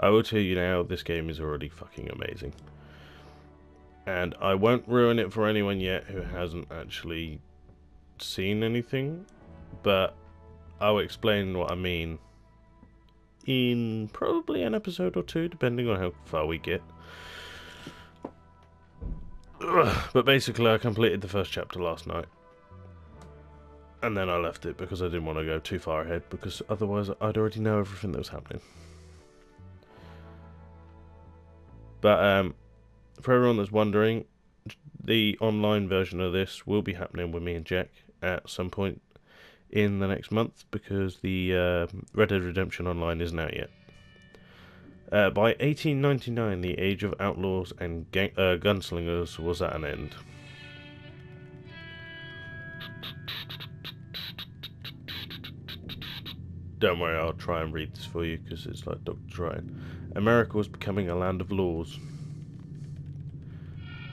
I will tell you now, this game is already fucking amazing. And I won't ruin it for anyone yet who hasn't actually seen anything, but I'll explain what I mean in probably an episode or two, depending on how far we get. But basically, I completed the first chapter last night. And then I left it because I didn't want to go too far ahead, because otherwise I'd already know everything that was happening. But for everyone that's wondering, the online version of this will be happening with me and Jack at some point in the next month, because the Red Dead Redemption Online isn't out yet. By 1899, the age of outlaws and gunslingers was at an end. Don't worry, I'll try and read this for you, because it's like Dr. Ryan. America was becoming a land of laws.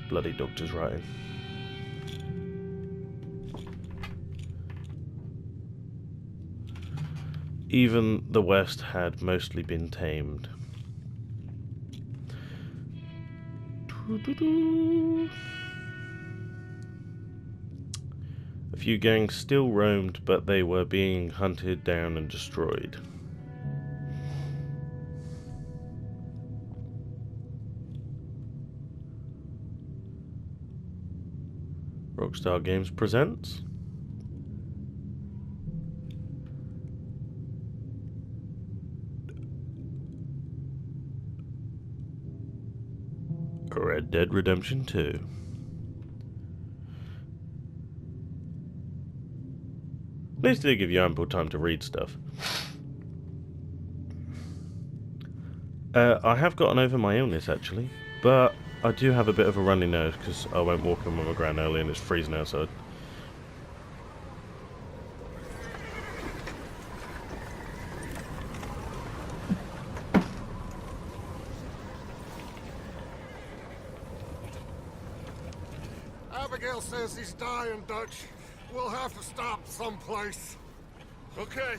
Bloody doctor's writing. Even the West had mostly been tamed. A few gangs still roamed, but they were being hunted down and destroyed. Rockstar Games presents Red Dead Redemption 2. At least they give you ample time to read stuff. I have gotten over my illness actually, but I do have a bit of a runny nose because I went walking with my gran early and it's freezing outside. Abigail says he's dying, Dutch. We'll have to stop someplace. Okay,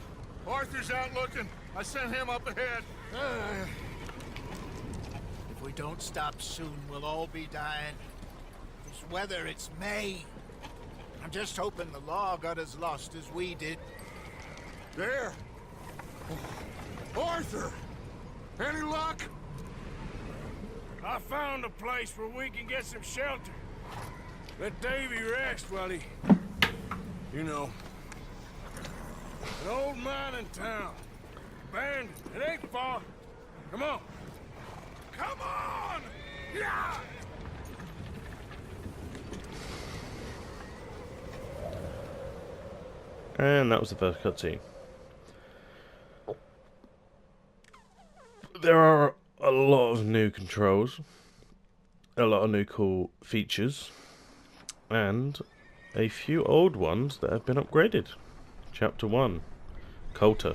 Arthur's out looking. I sent him up ahead. If we don't stop soon, we'll all be dying. This weather, it's May. I'm just hoping the law got as lost as we did. There. Arthur! Any luck? I found a place where we can get some shelter. Let Davy rest while he... You know. An old mining town. Abandoned. It ain't far. Come on. Come on! Yeah! And that was the first cutscene. There are a lot of new controls, a lot of new cool features, and a few old ones that have been upgraded. Chapter 1, Coulter.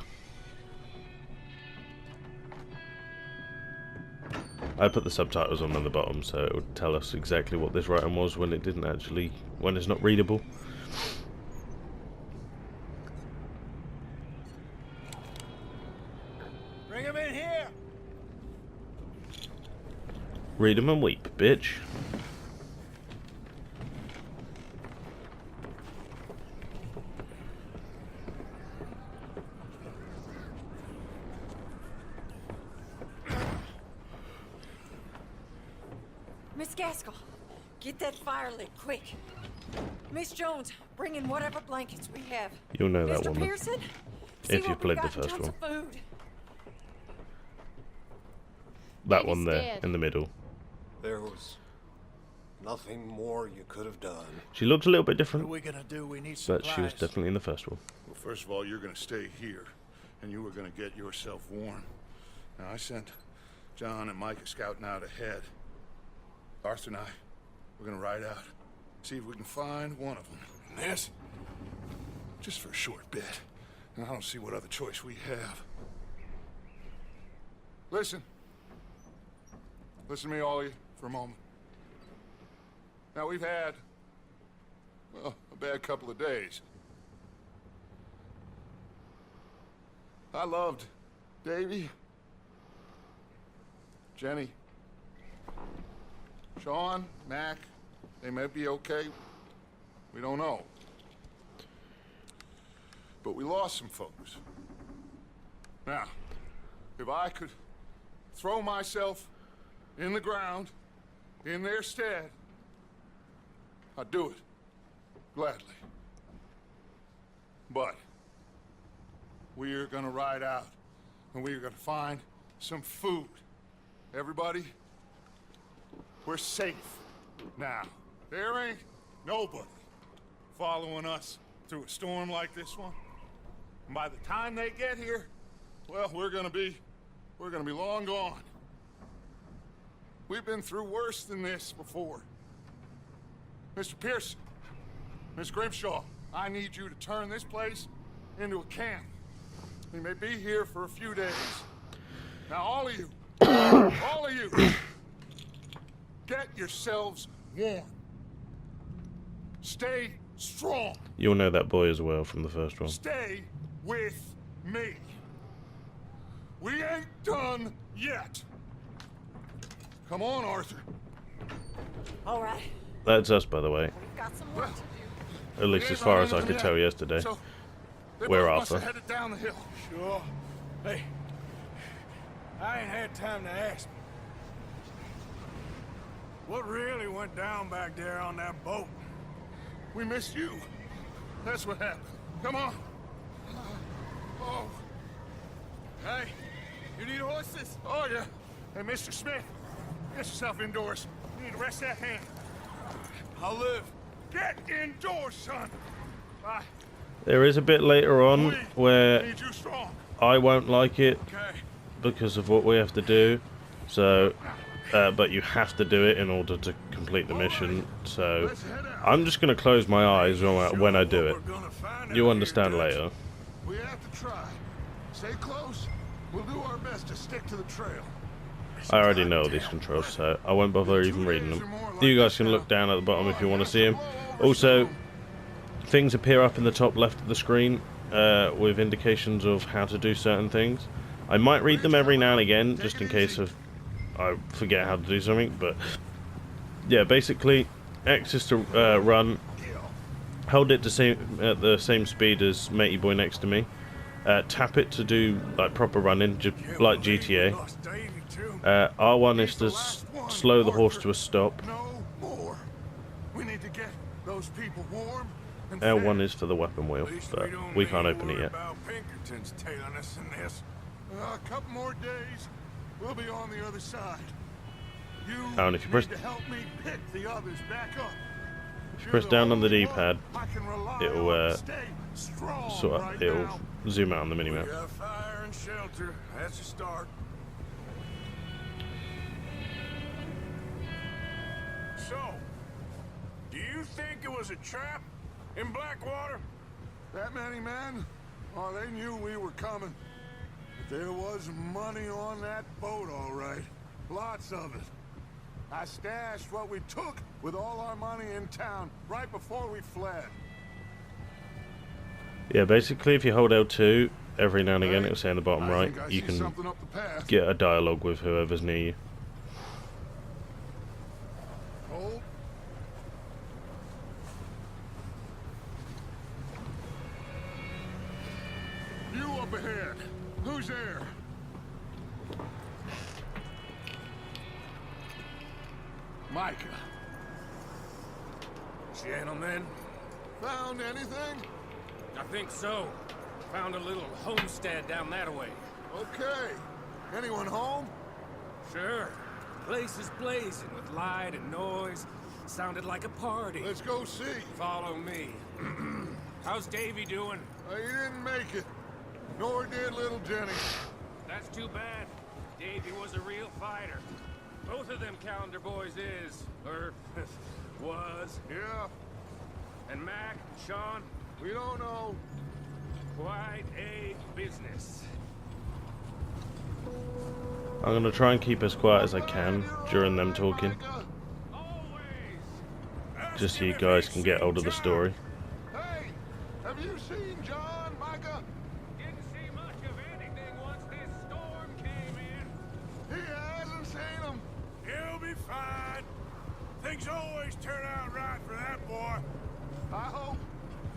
I put the subtitles on the bottom so it would tell us exactly what this writing was when it didn't actually, when it's not readable. Bring him in here! Read 'em and weep, bitch. Miss Gaskell, get that fire lit, quick. Miss Jones, bring in whatever blankets we have. You'll know that Mr. woman. Pearson, If you've played the first one. Food. That Baby's one there, dead. in the middle. There was nothing more you could have done. She looks a little bit What are different, we gonna do? We need supplies. but she was definitely in the first one. Well, first of all, you're gonna stay here, and you were gonna get yourself warm. Now, I sent John and Micah scouting out ahead. Arthur and I, we're gonna ride out, see if we can find one of them. And this, just for a short bit. And I don't see what other choice we have. Listen. Listen to me, all of you, for a moment. Now, we've had, well, a bad couple of days. I loved Davy. Jenny, Sean, Mac, they may be okay. We don't know. But we lost some folks. Now, if I could throw myself in the ground in their stead, I'd do it. Gladly. But we are gonna ride out and we are gonna find some food. Everybody, we're safe now. There ain't nobody following us through a storm like this one. And by the time they get here, well, we're gonna be long gone. We've been through worse than this before. Mr. Pearson, Miss Grimshaw, I need you to turn this place into a camp. We may be here for a few days. Now, all of you, get yourselves warm. Stay strong. You'll know that boy as well from the first one. Stay with me. We ain't done yet. Come on, Arthur. All right. That's us, by the way. We've got some work to do. At least as far as I could tell yesterday. So, they We're both must have Arthur. headed down the hill. Sure. Hey, I ain't had time to ask. What really went down back there on that boat? We missed you. That's what happened. Come on. Oh. Hey, you need horses? Oh, yeah. Hey, Mr. Smith, get yourself indoors. You need to rest that hand. I'll live. Get indoors, son. Bye. There is a bit later on where Need you strong. I won't like it Okay. because of what we have to do. So, but you have to do it in order to complete the mission. So, I'm just going to close my eyes when I do it. We're gonna find You'll out understand here, later. We have to try. Stay close. We'll do our best to stick to the trail. I already know these controls, so I won't bother even reading them. You guys can look down at the bottom if you want to see them. Also, things appear up in the top left of the screen with indications of how to do certain things. I might read them every now and again, just in case I forget how to do something, but yeah, basically, X is to run, hold it at the same speed as matey boy next to me, tap it to do like proper running, just like GTA. Lost Davey, too. R1 is to slow the horse to a stop. No more. We need to get those people warm and L1 is for the weapon wheel, At least but don't we need can't to open it worry yet. about Pinkerton's tailing us in this. A couple more days, we'll be on the other side. You Oh, and if you press- need to help me pick the others back up. If you press down on the D-pad, it'll it'll zoom out on the We minimap. got fire and shelter. That's a start. So, do you think it was a trap in Blackwater? That many men? Oh, they knew we were coming. But there was money on that boat, all right. Lots of it. I stashed what we took with all our money in town right before we fled. Yeah, basically, if you hold L2, every now and again, it'll say in the bottom I right, think I you see can something up the path. get a dialogue with whoever's near you. Hold. You up ahead. Who's there? Micah. Gentlemen, Found anything? I think so. Found a little homestead down that way. Okay. Anyone home? Sure. Place is blazing with light and noise. Sounded like a party. Let's go see. Follow me. How's Davy doing? He didn't make it. Nor did little Jenny. That's too bad. Davy was a real fighter. Both of them calendar boys is, or was. Yeah, And Mac, Sean, we don't know. quite a business. I'm going to try and keep as quiet as I can during them talking, Always. just so you guys can get hold of the story. Hey, have you seen John, Micah? Didn't see much of anything once this storm came in. He hasn't seen Things always turn out right for that boy. I hope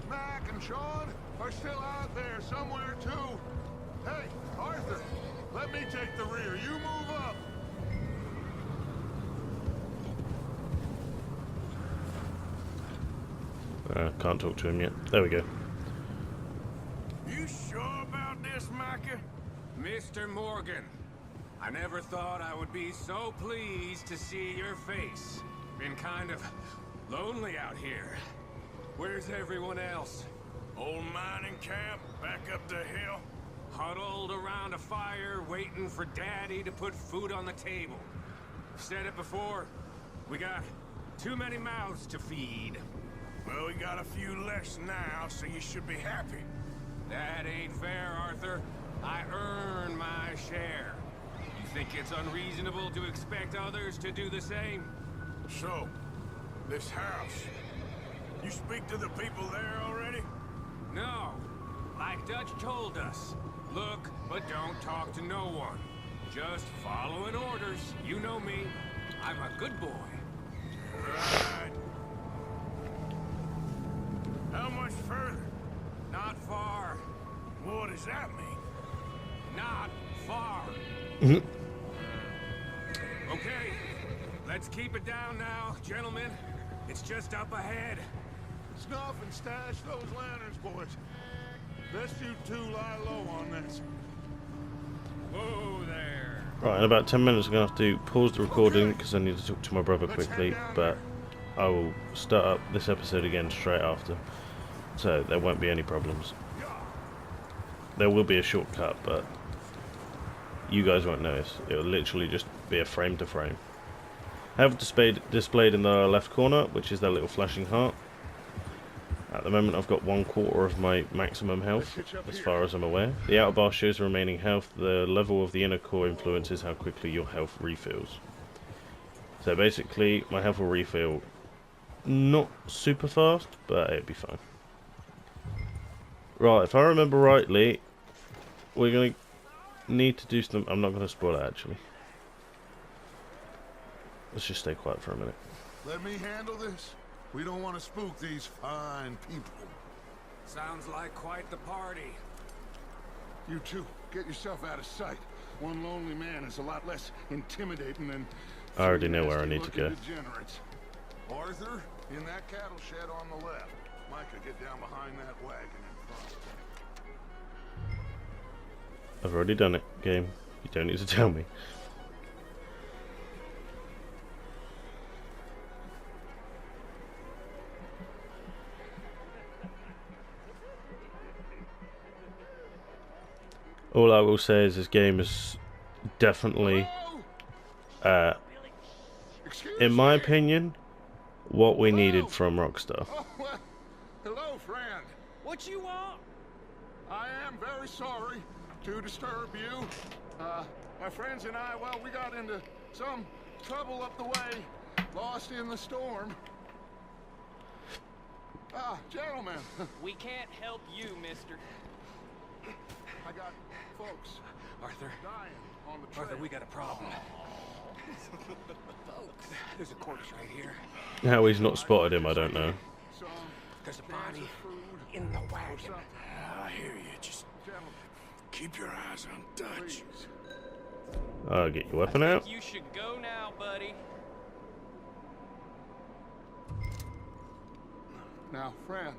Mac and Sean are still out there somewhere too. Hey, Arthur, let me take the rear. You move up. Can't talk to him yet. There we go. You sure about this, Micah? Mr. Morgan, I never thought I would be so pleased to see your face. Been kind of lonely out here. Where's everyone else? Old mining camp, back up the hill. Huddled around a fire, waiting for Daddy to put food on the table. Said it before, we got too many mouths to feed. Well, we got a few less now, so you should be happy. That ain't fair, Arthur. I earn my share. You think it's unreasonable to expect others to do the same? So, this house, you speak to the people there already? No. Like Dutch told us. Look, but don't talk to no one. Just following orders. You know me. I'm a good boy. Right. How much further? Not far. What does that mean? Not far. Okay. Let's keep it down now, gentlemen. It's just up ahead. Snuff and stash those lanterns, boys. Best you two lie low on this. Whoa there. Right, in about 10 minutes I'm going to have to pause the recording because I need to talk to my brother quickly, but I will start up this episode again straight after, so there won't be any problems. There will be a shortcut, but you guys won't notice. It will literally just be a frame to frame. I have displayed in the left corner, which is that little flashing heart. At the moment I've got 1/4 of my maximum health, as far as I'm aware. The outer bar shows remaining health. The level of the inner core influences how quickly your health refills. So basically, my health will refill not super fast, but it'll be fine. Right, if I remember rightly, we're going to need to do some... I'm not going to spoil it, actually. Let's just stay quiet for a minute. Let me handle this. We don't want to spook these fine people. Sounds like quite the party. You two, get yourself out of sight. One lonely man is a lot less intimidating than... I already know where I need to go. Degenerates. Arthur, in that cattle shed on the left. Micah, get down behind that wagon in front. I've already done it, game. You don't need to tell me. All I will say is this game is definitely, in my opinion, what we needed from Rockstar. Oh, well, hello, friend. What you want? I am very sorry to disturb you. My friends and I, well, we got into some trouble up the way, lost in the storm. Gentlemen. We can't help you, mister. I got folks Arthur, dying on the trail. Arthur, we got a problem. Folks, there's a corpse right here. How he's not spotted him, I don't know. Some There's a cans body of food in the or wagon. something. I hear you. Just Gentlemen, keep your eyes on Dutch. please. Get your weapon out. You should go now, buddy. Now, friend,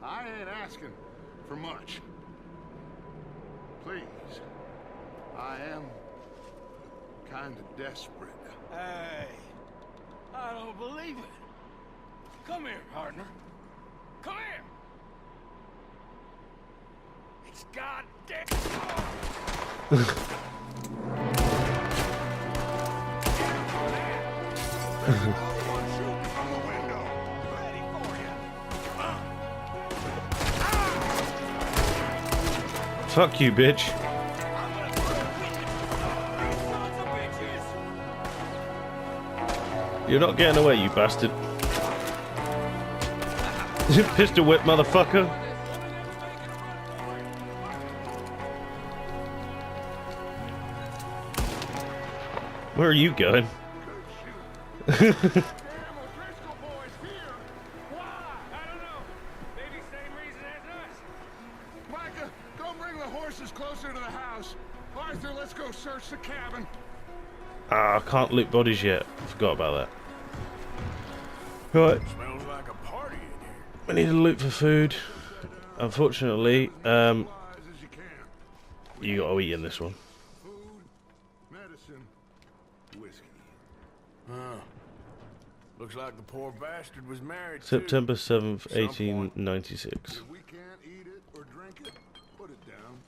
I ain't asking for much. Please, I am kind of desperate. Hey, I don't believe it. Come here, partner. Come here. It's goddamn. From the window. Ready for you. Fuck you, bitch. I'm gonna put a witness. You sons of bitches. You're not getting away, you bastard. Pistol whip, motherfucker. Where are you going? Damn O'Driscoll boys here. Why? I don't know. Maybe same reason as us. Micah, go bring the horses closer to the house. Arthur, let's go search the cabin. Ah, I can't loot bodies yet. Forgot about that. Right, Smells like a party in here. we need to loot for food. Unfortunately, As you can. you got to eat in this one. Food, medicine, whiskey. Huh. Looks like the poor bastard was married September 7th, Some point. 1896. If we can't eat it or drink it, put it down.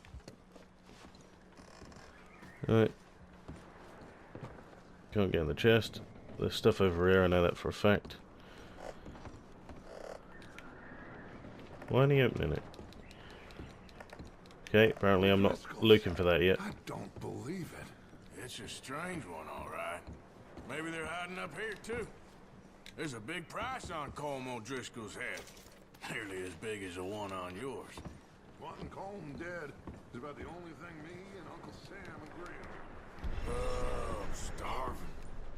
Right. Can't get in the chest. There's stuff over here, I know that for a fact. Why aren't you opening it? Okay, apparently I'm not looking for that yet. I don't believe it. It's a strange one, all right. Maybe they're hiding up here, too. There's a big price on Colm O'Driscoll's head. Nearly as big as the one on yours. Wanting Colm dead is about the only thing me and Uncle Sam agree on. I'm starving.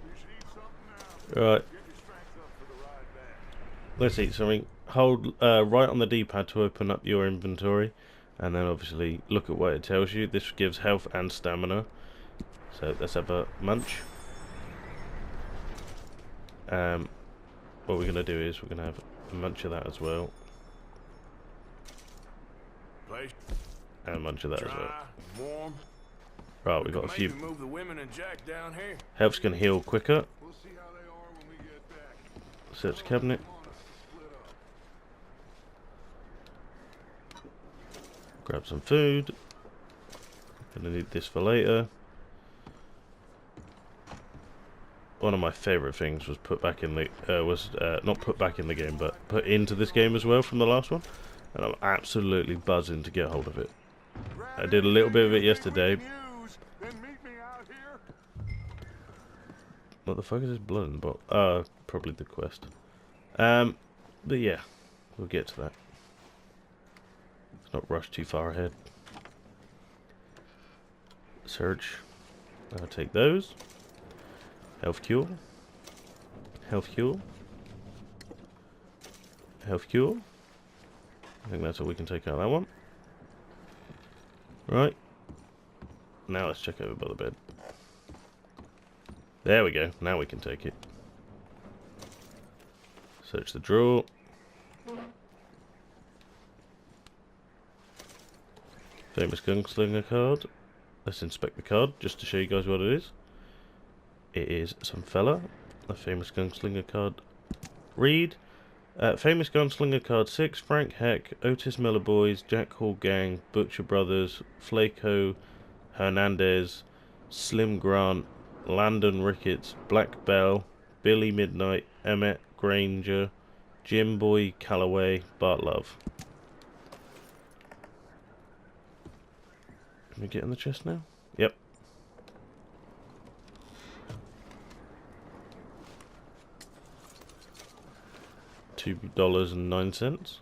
You should eat something now. Right, Get your strength up for the ride back. let's eat something. Hold right on the D-pad to open up your inventory. And then obviously look at what it tells you. This gives health and stamina. So let's have a munch. What we're going to do is we're going to have a munch of that as well. Place And a munch of that as well. dry, warm. Right, we've got a Maybe few. move the women and Jack down here. Health's going to heal quicker. We'll see how they are when we get back. Search cabinet. Come on, let's split up. Grab some food. Gonna need this for later. One of my favourite things was put back in the not put back in the game, but put into this game as well from the last one, and I'm absolutely buzzing to get hold of it. I did a little bit of it yesterday. News, then meet me out here. What the fuck is this blood in the bottle? Probably the quest. But yeah, we'll get to that. Let's not rush too far ahead. Search. I'll take those. Health cure. Health cure. Health cure. I think that's all we can take out of that one. Right. Now let's check over by the bed. There we go. Now we can take it. Search the drawer. Famous gunslinger card. Let's inspect the card just to show you guys what it is. It is some fella. A famous gunslinger card. Read. Famous gunslinger card 6. Frank Heck, Otis Miller Boys, Jack Hall Gang, Butcher Brothers, Flaco, Hernandez, Slim Grant, Landon Ricketts, Black Bell, Billy Midnight, Emmett Granger, Jim Boy Calloway, Bart Love. Can we get in the chest now? Yep. $2.09.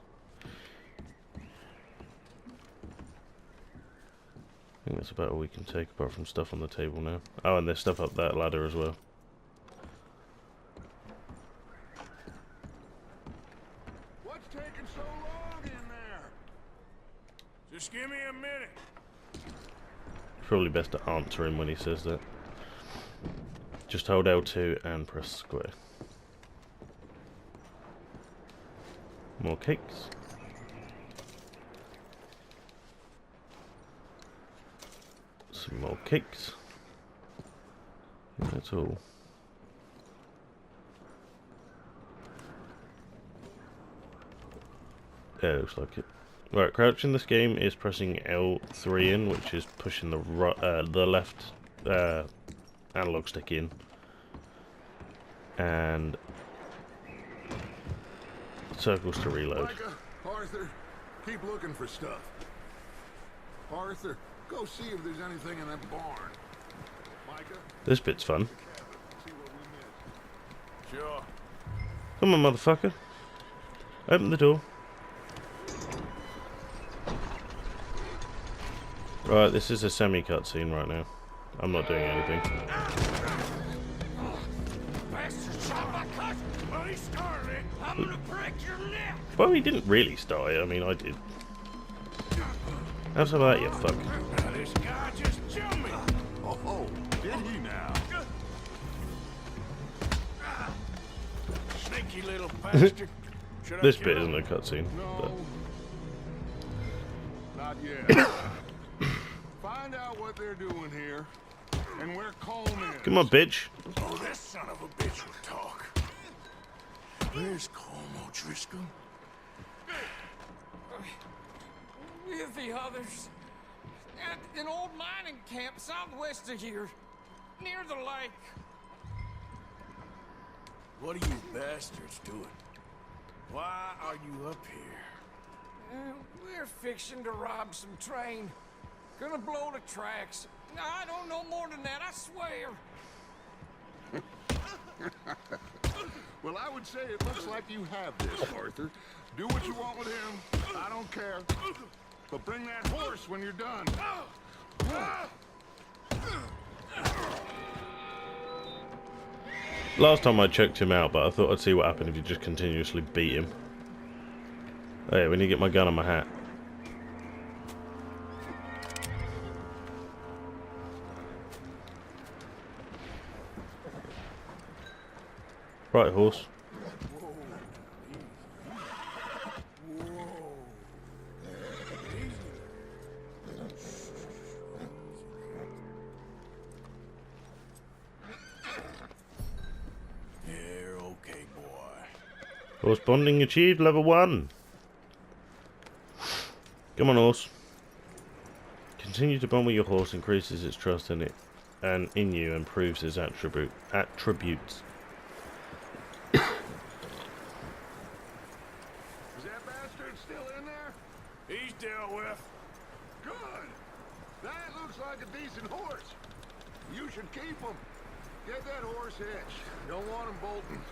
I think that's about all we can take apart from stuff on the table now. Oh, and there's stuff up that ladder as well. What's taking so long in there? Just give me a minute. Probably best to answer him when he says that. Just hold L2 and press square. More cakes. Some more cakes. I think that's all. Yeah, looks like it. Right, crouch in this game is pressing L3 in, which is pushing the left analog stick in, and circles to reload. Micah, Arthur, keep looking for stuff. Arthur, go see if there's anything in that barn. Micah, This bit's fun. see what we missed. Sure. Come on, motherfucker. Open the door. Right, this is a semi-cutscene right now. I'm not doing anything. Bastards! Well, he started it. I'm gonna break your neck. Well, he didn't really start it. I mean, I did. How's about you, fuck? Now, this guy just jumped me. Oh, did he now? Sneaky little bastard. Should I This kill bit him? isn't a cutscene. But... No. Not yet. Find out what they're doing here and where Colm is. Come on, bitch. Oh, this son of a bitch will talk. Where's Colm O'Driscoll? With the others. At an old mining camp southwest of here. Near the lake. What are you bastards doing? Why are you up here? We're fixing to rob some train. Gonna blow the tracks. I don't know more than that, I swear. Well, I would say it looks like you have this, Arthur. Do what you want with him. I don't care. But bring that horse when you're done. Last time I checked him out, but I thought I'd see what happened if you just continuously beat him. Oh yeah, we need to get my gun on my hat. Right, horse. You're okay, boy. Horse bonding achieved, level 1. Come on, horse. Continue to bond with your horse, increases its trust in it and in you, improves its attributes. Is that bastard still in there? He's dealt with. Good. That looks like a decent horse. You should keep him. Get that horse hitched. Don't want him bolting.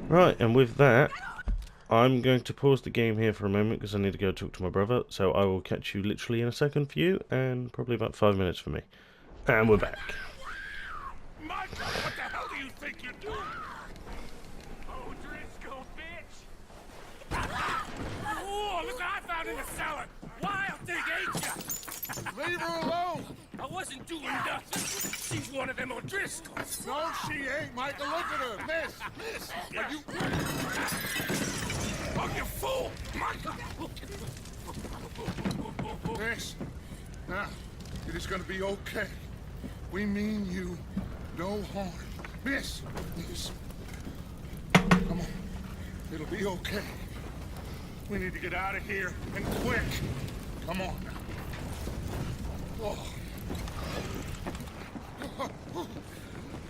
Right, and with that, I'm going to pause the game here for a moment because I need to go talk to my brother. So I will catch you literally in a second for you, and probably about 5 minutes for me. And we're back. Michael, what the hell do you think you're doing? Oh, Driscoll, bitch! Oh, look what I found in the cellar! Wild thing, ain't ya? Leave her alone. I wasn't doing nothing. She's one of them O'Driscolls. No, she ain't, Michael. Look at her. Miss. Are you... Oh, you fool! Michael! Miss. Now, it is going to be okay. We mean you no harm. Miss. Come on. It'll be okay. We need to get out of here, and quick. Come on now. Oh.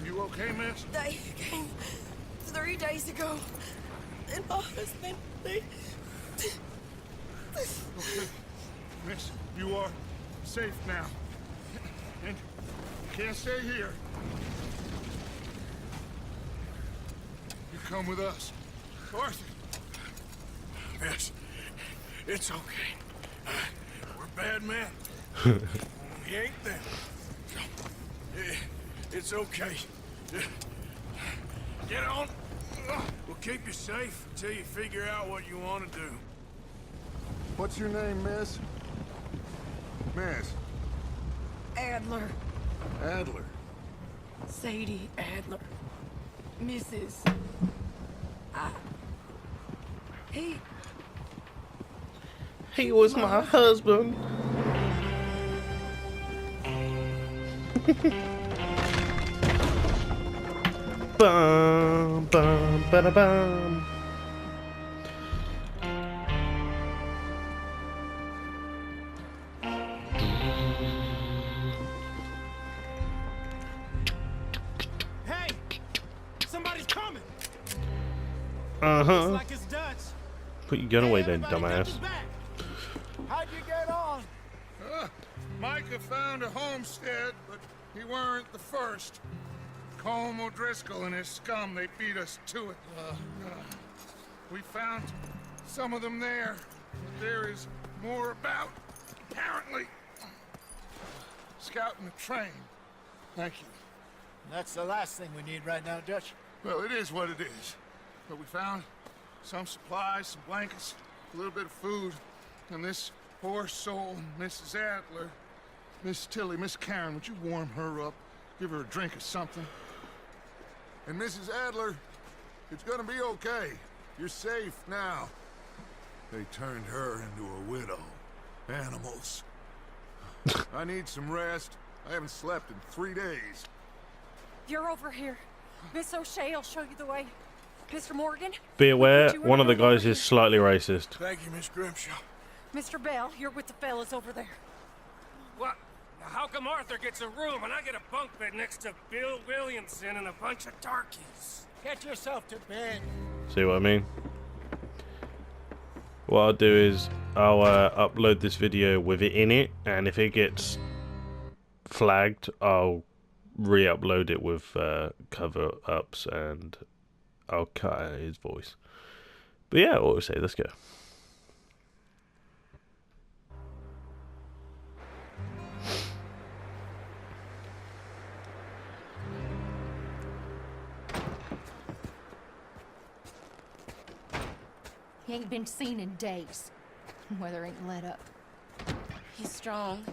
You okay, miss? They came 3 days ago. And my husband, they... Okay. Miss, you are safe now. And you can't stay here. You come with us. Arthur. Yes, it's okay. We're bad men. We ain't them. It's okay. Get on. We'll keep you safe until you figure out what you want to do. What's your name, miss? Miss. Adler. Adler. Sadie Adler. Mrs. He was my husband. Bum, bum, ba bum. Hey! Somebody's coming! Uh-huh. Like it's Dutch. Put your gun away then, Everybody Dutch is dumbass. back. How'd you get on? Micah found a homestead, but he weren't the first. Colm O'Driscoll and his scum, they beat us to it. We found some of them there. But there is more about, apparently. scouting the train. Thank you. That's the last thing we need right now, Dutch. Well, it is what it is. But we found some supplies, some blankets, a little bit of food, and this poor soul, Mrs. Adler, Miss Tilly, Miss Karen, would you warm her up? Give her a drink or something? And Mrs. Adler, it's gonna be okay. You're safe now. They turned her into a widow. Animals. I need some rest. I haven't slept in 3 days. You're over here. Miss O'Shea will show you the way. Mr. Morgan? Be aware, We'll put you in one of the a room guys over is slightly racist. Thank you, Miss Grimshaw. here. Mr. Bell, you're with the fellas over there. What? How come Arthur gets a room and I get a bunk bed next to Bill Williamson and a bunch of darkies? Get yourself to bed. See what I mean? What I'll do is I'll upload this video with it in it, and if it gets flagged, I'll re-upload it with cover-ups, and I'll cut out his voice. But yeah, what we say, let's go. He ain't been seen in days. Weather ain't let up. He's strong,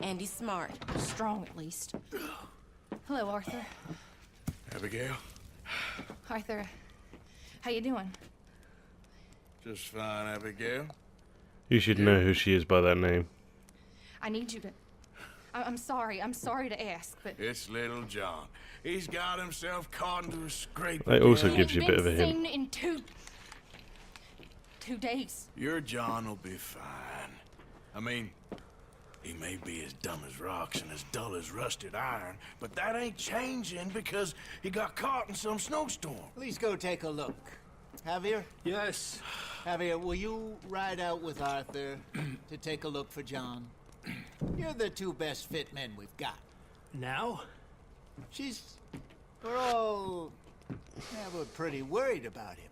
and he's smart. Strong, at least. Hello, Arthur. Abigail? Arthur, how you doing? Just fine, Abigail. You should know who she is by that name. I need you to... I'm sorry to ask, but... It's little John. He's got himself caught into a scrape. That also again. gives you a bit of a Ain't hint. been seen in 2 days. Your John will be fine. I mean, he may be as dumb as rocks and as dull as rusted iron, but that ain't changing because he got caught in some snowstorm. Please go take a look. Javier? Yes. Javier, will you ride out with Arthur to take a look for John? You're the two best fit men we've got. Now? We're all... we're pretty worried about him.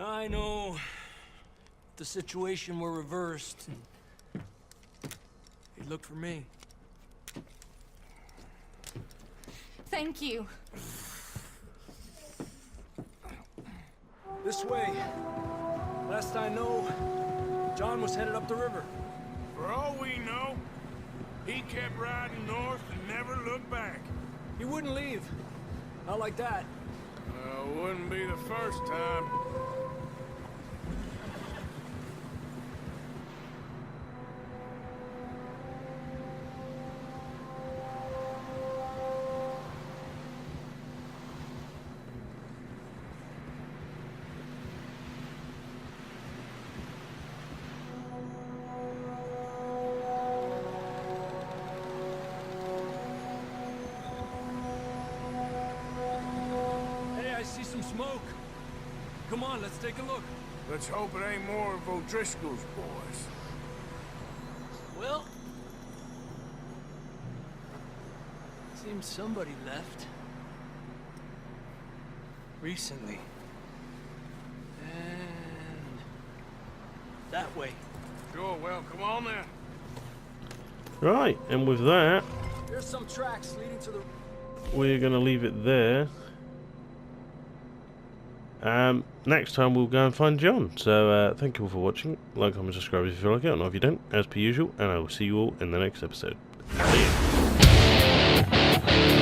I know. The situation were reversed. He looked for me. Thank you. This way. Last I know, John was headed up the river. For all we know, he kept riding north and never looked back. He wouldn't leave. Not like that. Wouldn't be the first time. Hey, I see some smoke. Come on, let's take a look. Let's hope it ain't more of O'Driscoll's boys. Well, seems somebody left. Recently. And that way. Sure, well, come on then. Right, and with that, There's some tracks leading to the... we're going to leave it there. Next time we'll go and find John. So thank you all for watching. Like, comment, subscribe if you feel like it, or if you don't, as per usual, and I will see you all in the next episode. See ya.